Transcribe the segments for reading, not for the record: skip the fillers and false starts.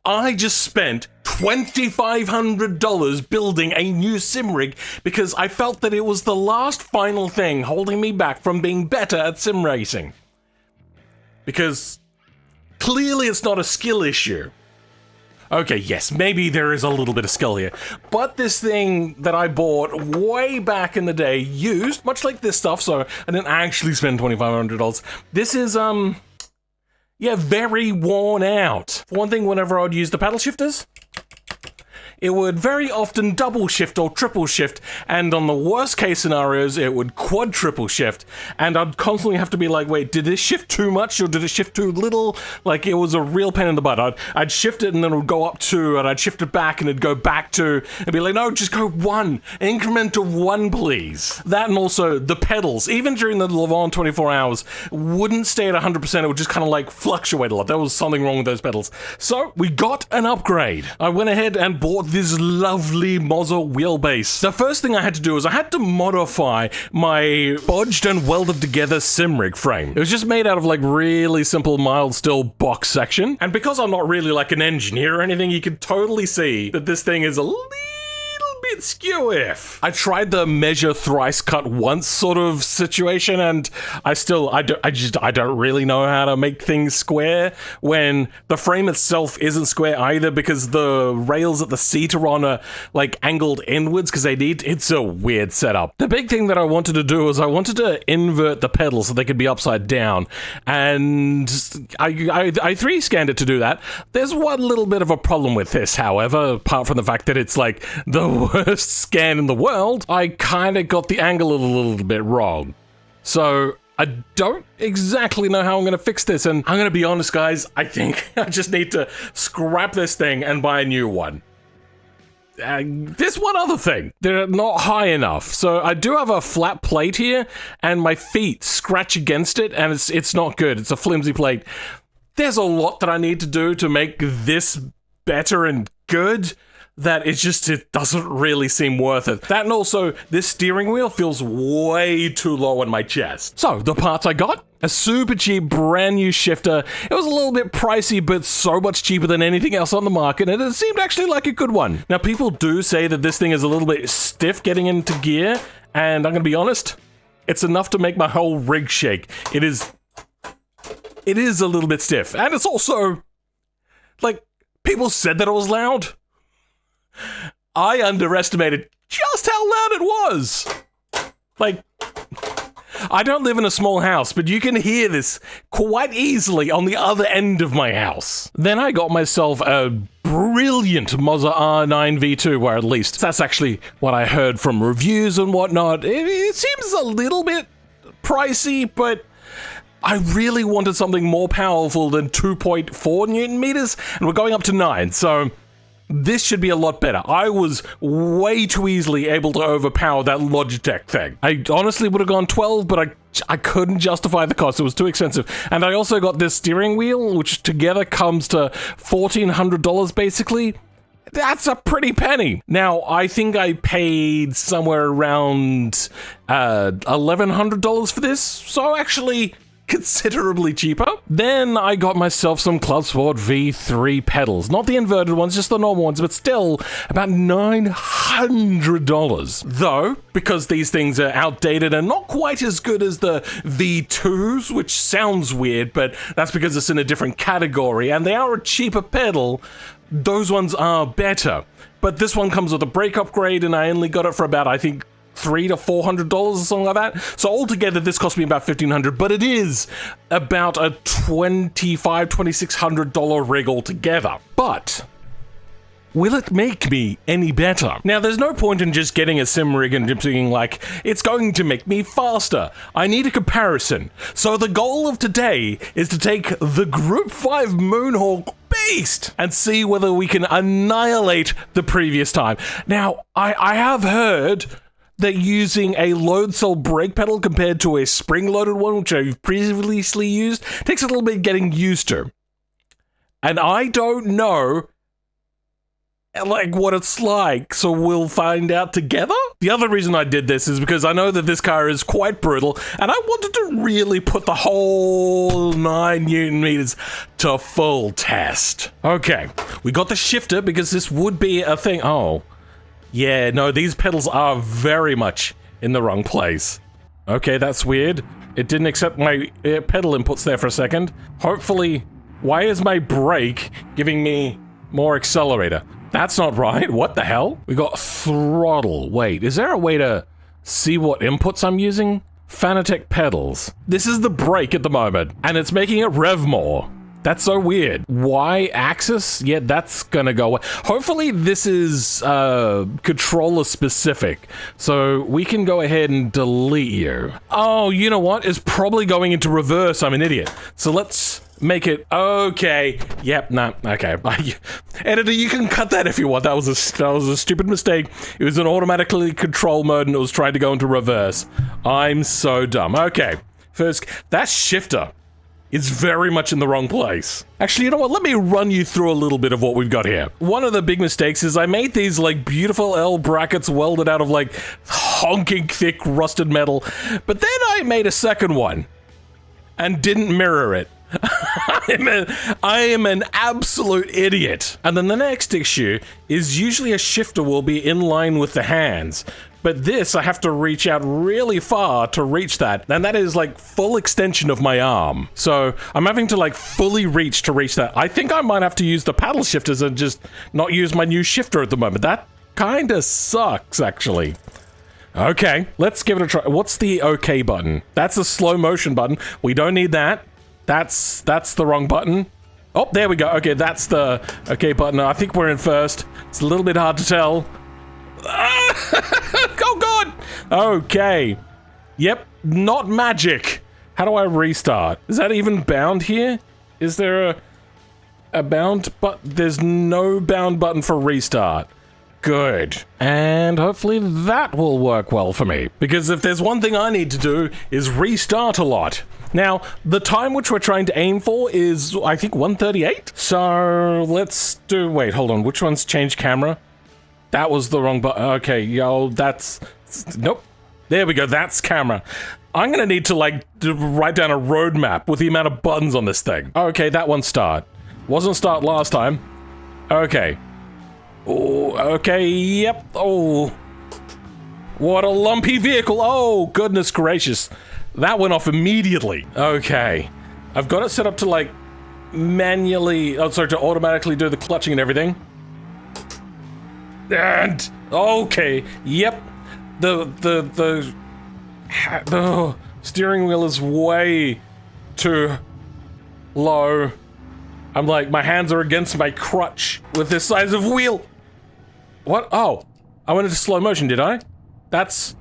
I just spent $2,500 building a new sim rig because I felt that it was the last final thing holding me back from being better at sim racing. Because clearly it's not a skill issue. Okay, yes, maybe there is a little bit of skill here, but this thing that I bought way back in the day, used, much like this stuff, so I didn't actually spend $2,500. This is, yeah, very worn out. For one thing, whenever I would use the paddle shifters, it would very often double shift or triple shift, and on the worst case scenarios, it would quadruple shift, and I'd constantly have to be like, wait, did this shift too much or did it shift too little? Like, it was a real pain in the butt. I'd shift it and then it would go up 2, and I'd shift it back and it'd go back 2, and be like, no, just go 1, increment of 1, please. That, and also the pedals, even during the Le Mans 24 hours, wouldn't stay at 100%, it would just kind of like fluctuate a lot. There was something wrong with those pedals. So, we got an upgrade. I went ahead and bought this lovely Mozza wheelbase. The first thing I had to do was I had to modify my bodged and welded together sim rig frame. It was just made out of like really simple mild steel box section, and because I'm not really like an engineer or anything, you can totally see that this thing is a little bit skew-if. I tried the measure thrice cut once sort of situation, and I don't really know how to make things square when the frame itself isn't square either, because the rails at the seat are on like angled inwards because it's a weird setup. The big thing that I wanted to do is I wanted to invert the pedals so they could be upside down, and I 3D scanned it to do that. There's one little bit of a problem with this, however, apart from the fact that it's like the worst scan in the world. I kind of got the angle a little bit wrong. So I don't exactly know how I'm going to fix this, and I'm going to be honest, guys, I think I just need to scrap this thing and buy a new one. There's one other thing. They're not high enough. So I do have a flat plate here, and my feet scratch against it, and it's not good. It's a flimsy plate. There's a lot that I need to do to make this better and good, that it doesn't really seem worth it. That, and also, this steering wheel feels way too low on my chest. So, the parts I got, a super cheap brand new shifter. It was a little bit pricey, but so much cheaper than anything else on the market, and it seemed actually like a good one. Now, people do say that this thing is a little bit stiff getting into gear, and I'm gonna be honest, it's enough to make my whole rig shake. It is a little bit stiff, and it's also, like, people said that it was loud. I underestimated just how loud it was. Like, I don't live in a small house, but you can hear this quite easily on the other end of my house. Then I got myself a brilliant Mozza R9 V2, or at least that's actually what I heard from reviews and whatnot. It seems a little bit pricey, but I really wanted something more powerful than 2.4 Newton meters, and we're going up to 9, so this should be a lot better. I was way too easily able to overpower that Logitech thing. I honestly would have gone 12, but I couldn't justify the cost. It was too expensive. And I also got this steering wheel, which together comes to $1,400 basically. That's a pretty penny. Now, I think I paid somewhere around $1,100 for this, so actually considerably cheaper. Then I got myself some Club Sport V3 pedals. Not the inverted ones, just the normal ones, but still about $900. Though, because these things are outdated and not quite as good as the V2s, which sounds weird, but that's because it's in a different category, and they are a cheaper pedal, those ones are better. But this one comes with a brake upgrade, and I only got it for about, I think, $300 to $400 or something like that. So altogether, this cost me about $1,500, but it is about a $2,500, $2,600 rig altogether. But will it make me any better? Now, there's no point in just getting a sim rig and thinking like, it's going to make me faster. I need a comparison. So the goal of today is to take the Group 5 Moonhawk Beast and see whether we can annihilate the previous time. Now, I have heard that using a load cell brake pedal compared to a spring-loaded one, which I've previously used, takes a little bit getting used to. And I don't know like what it's like, so we'll find out together. The other reason I did this is because I know that this car is quite brutal, and I wanted to really put the whole 9 Newton meters to full test. Okay, we got the shifter because this would be a thing. Oh, yeah, no, these pedals are very much in the wrong place. Okay, that's weird. It didn't accept my pedal inputs there for a second. Hopefully, why is my brake giving me more accelerator? That's not right. What the hell? We got throttle. Wait, is there a way to see what inputs I'm using? Fanatec pedals. This is the brake at the moment, and it's making it rev more. That's so weird. Y axis? Yeah, that's gonna go away. Hopefully this is controller specific, so we can go ahead and delete you. Oh, you know what? It's probably going into reverse. I'm an idiot. So let's make it okay. Yep, nah, okay. Editor, you can cut that if you want. That was a stupid mistake. It was an automatically control mode and it was trying to go into reverse. I'm so dumb. Okay, first, that shifter is very much in the wrong place. Actually, you know what? Let me run you through a little bit of what we've got here. One of the big mistakes is I made these like beautiful L brackets welded out of like honking thick rusted metal, but then I made a second one and didn't mirror it. I am an absolute idiot. And then the next issue is usually a shifter will be in line with the hands. But this, I have to reach out really far to reach that. And that is like full extension of my arm. So I'm having to like fully reach to reach that. I think I might have to use the paddle shifters and just not use my new shifter at the moment. That kind of sucks, actually. Okay, let's give it a try. What's the OK button? That's a slow motion button. We don't need that. That's the wrong button. Oh, there we go. Okay, that's the OK button. I think we're in first. It's a little bit hard to tell. Oh, God. Okay. Yep, not magic. How do I restart? Is that even bound here? Is there a bound button? There's no bound button for restart. Good. And hopefully that will work well for me. Because if there's one thing I need to do is restart a lot. Now, the time which we're trying to aim for is, I think, 1:38? So, let's do... Wait, hold on. Which one's change camera? That was the wrong button. Okay, yo, that's... Nope. There we go. That's camera. I'm gonna need to, like, write down a roadmap with the amount of buttons on this thing. Okay, that one's start. Wasn't start last time. Okay. Oh, okay, yep. Oh. What a lumpy vehicle. Oh, goodness gracious. That went off immediately. Okay. I've got it set up to, like, manually... Oh, sorry, to automatically do the clutching and everything. And... Okay. Yep. The steering wheel is way too low. I'm like, my hands are against my crutch with this size of wheel. What? Oh. I went into slow motion, did I? That's...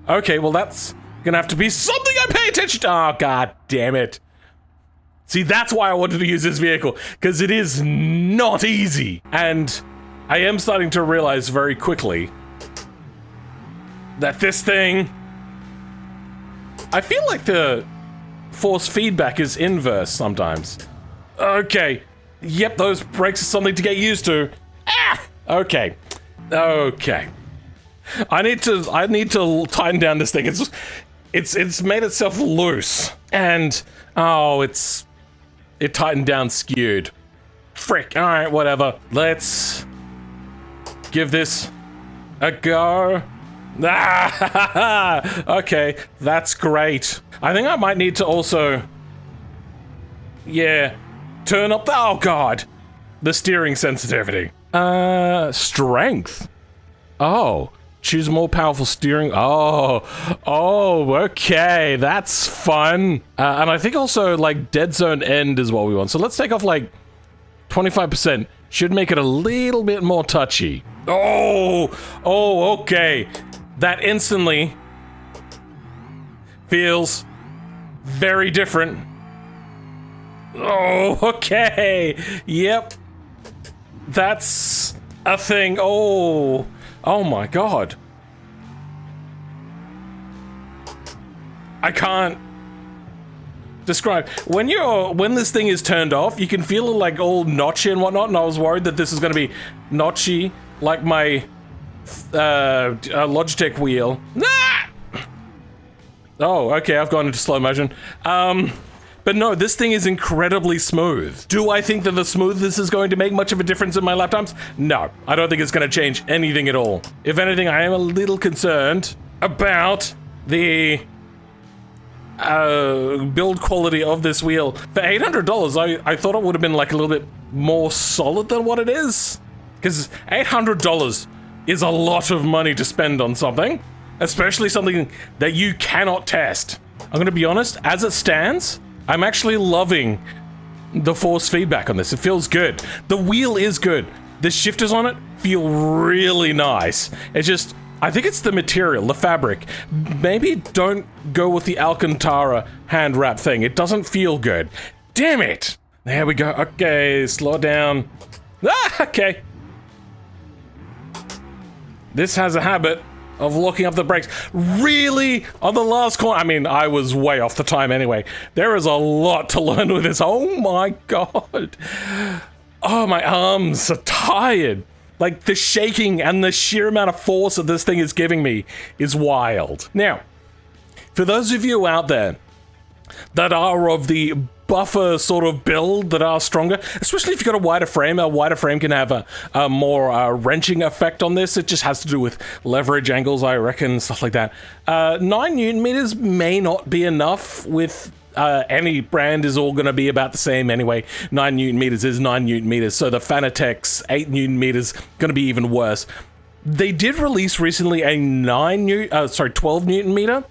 Okay, well, that's... gonna have to be something I pay attention to. Oh, god damn it. See, that's why I wanted to use this vehicle, because it is not easy. And I am starting to realize very quickly that this thing... I feel like the force feedback is inverse sometimes. Okay. Yep, those brakes are something to get used to. Ah! Okay. Okay. I need to tighten down this thing. It's made itself loose, and oh, it tightened down skewed. Frick. All right, whatever. Let's give this a go. Ah, okay, that's great. I think I might need to also, yeah, turn up the, oh god, the steering sensitivity. Strength. Oh. Choose more powerful steering. Oh, okay, that's fun. And I think also, like, dead zone end is what we want. So let's take off, like, 25%. Should make it a little bit more touchy. Oh, okay. That instantly feels very different. Oh, okay. Yep. That's a thing. Oh my god. I can't describe. When this thing is turned off, you can feel it like all notchy and whatnot, and I was worried that this is gonna be notchy like my Logitech wheel. Ah! Oh, okay, I've gone into slow motion. But no, this thing is incredibly smooth. Do I think that the smoothness is going to make much of a difference in my lap times? No, I don't think it's going to change anything at all. If anything, I am a little concerned about the build quality of this wheel. For $800, I thought it would have been like a little bit more solid than what it is. Because $800 is a lot of money to spend on something, especially something that you cannot test. I'm going to be honest, as it stands, I'm actually loving the force feedback on this. It feels good. The wheel is good. The shifters on it feel really nice. It's just, I think it's the material, the fabric. Maybe don't go with the Alcantara hand wrap thing. It doesn't feel good. Damn it. There we go. Okay, slow down. Ah, okay. This has a habit of locking up the brakes. Really? On the last corner? I mean, I was way off the time anyway. There is a lot to learn with this. Oh my god. Oh, my arms are tired. Like, the shaking and the sheer amount of force that this thing is giving me is wild. Now, for those of you out there that are of the buffer sort of build, that are stronger, especially if you've got a wider frame can have a more wrenching effect on this. It just has to do with leverage angles, I reckon, stuff like that. 9 Newton meters may not be enough with any brand is all going to be about the same anyway. 9 Newton meters is 9 Newton meters, so the Fanatec's 8 Newton meters going to be even worse. They did release recently a 12 Newton meter.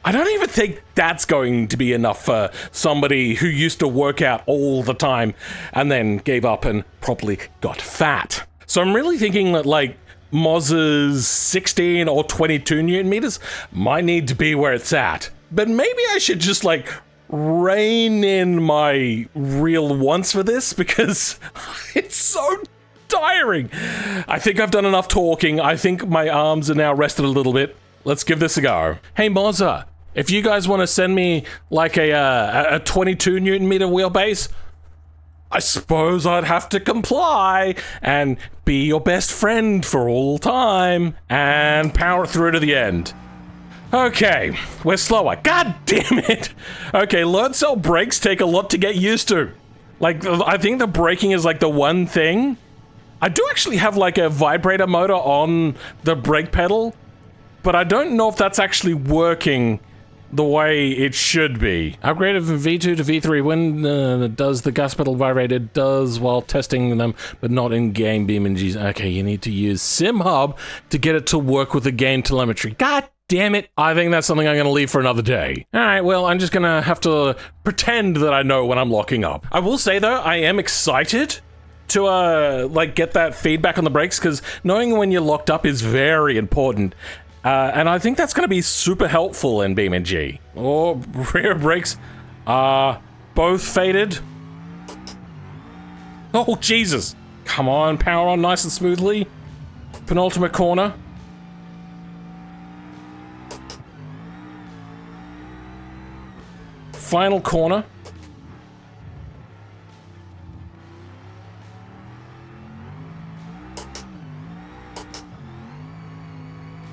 I don't even think that's going to be enough for somebody who used to work out all the time and then gave up and probably got fat. So I'm really thinking that, like, Moz's 16 or 22 Newton meters might need to be where it's at. But maybe I should just, like, rein in my real wants for this, because it's so tiring. I think I've done enough talking. I think my arms are now rested a little bit. Let's give this a go. Hey, Moza, if you guys want to send me like a 22 Newton meter wheelbase, I suppose I'd have to comply and be your best friend for all time and power through to the end. Okay, we're slower. God damn it. Okay, load cell brakes take a lot to get used to. Like, I think the braking is like the one thing. I do actually have like a vibrator motor on the brake pedal, but I don't know if that's actually working the way it should be. Upgraded from V2 to V3 when does the gas pedal vibrate? It does while testing them, but not in game BeamNGs. Okay, you need to use SimHub to get it to work with the game telemetry. God damn it. I think that's something I'm going to leave for another day. Alright, well, I'm just going to have to pretend that I know when I'm locking up. I will say, though, I am excited to, like, get that feedback on the brakes, because knowing when you're locked up is very important. And I think that's going to be super helpful in BeamNG. Oh, rear brakes are both faded. Oh, Jesus. Come on, power on nice and smoothly. Penultimate corner. Final corner.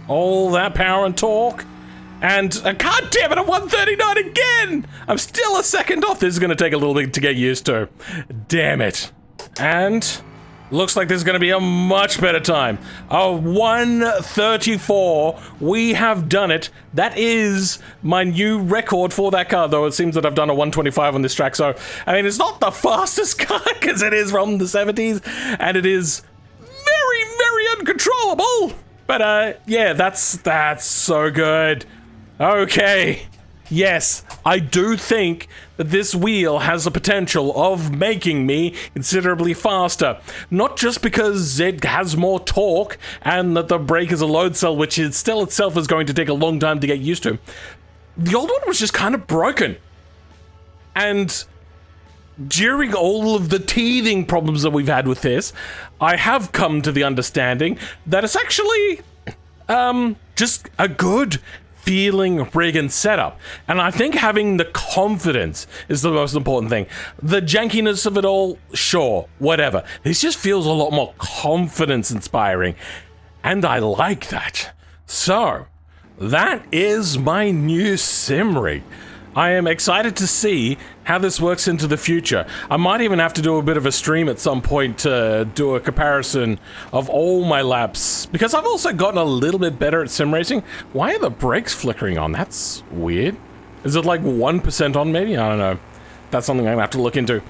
All that power and torque. And, god damn it, I'm 139 again! I'm still a second off. This is going to take a little bit to get used to. Damn it. And looks like this is going to be a much better time. A 134. We have done it. That is my new record for that car, though it seems that I've done a 125 on this track. So, I mean, it's not the fastest car, because it is from the 70s, and it is very, very uncontrollable. But, yeah, that's so good. Okay. Yes, I do think that this wheel has the potential of making me considerably faster. Not just because it has more torque and that the brake is a load cell, which is still itself is going to take a long time to get used to. The old one was just kind of broken. And during all of the teething problems that we've had with this, I have come to the understanding that it's actually, just a good feeling rig and setup. And I think having the confidence is the most important thing. The jankiness of it all, sure, whatever. This just feels a lot more confidence inspiring. And I like that. So, that is my new sim rig. I am excited to see how this works into the future. I might even have to do a bit of a stream at some point to do a comparison of all my laps, because I've also gotten a little bit better at sim racing. Why are the brakes flickering on? That's weird. Is it like 1% on maybe? I don't know. That's something I'm gonna have to look into.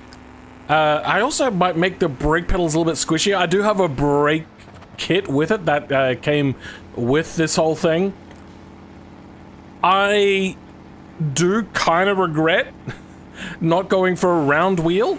I also might make the brake pedals a little bit squishier. I do have a brake kit with it that came with this whole thing. I do kind of regret not going for a round wheel,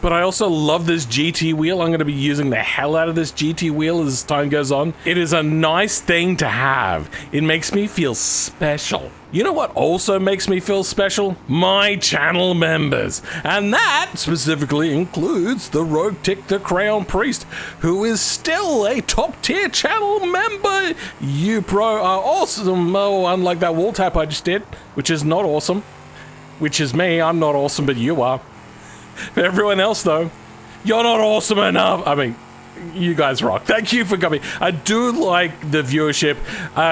but I also love this GT wheel. I'm going to be using the hell out of this GT wheel as time goes on. It is a nice thing to have. It makes me feel special. You know what also makes me feel special? My channel members. And that specifically includes the Rogue Tick the Crayon Priest, who is still a top tier channel member. You pro are awesome. Oh, unlike that wall tap I just did, which is not awesome. Which is me. I'm not awesome, but you are. For everyone else, though, you're not awesome enough. I mean, you guys rock. Thank you for coming. I do like the viewership.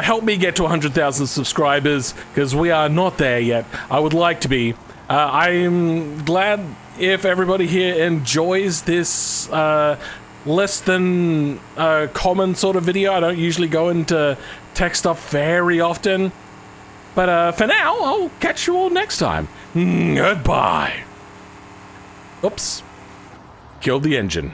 Help me get to 100,000 subscribers, because we are not there yet. I would like to be. I'm glad if everybody here enjoys this less than common sort of video. I don't usually go into tech stuff very often. But for now, I'll catch you all next time. Goodbye. Oops. Killed the engine.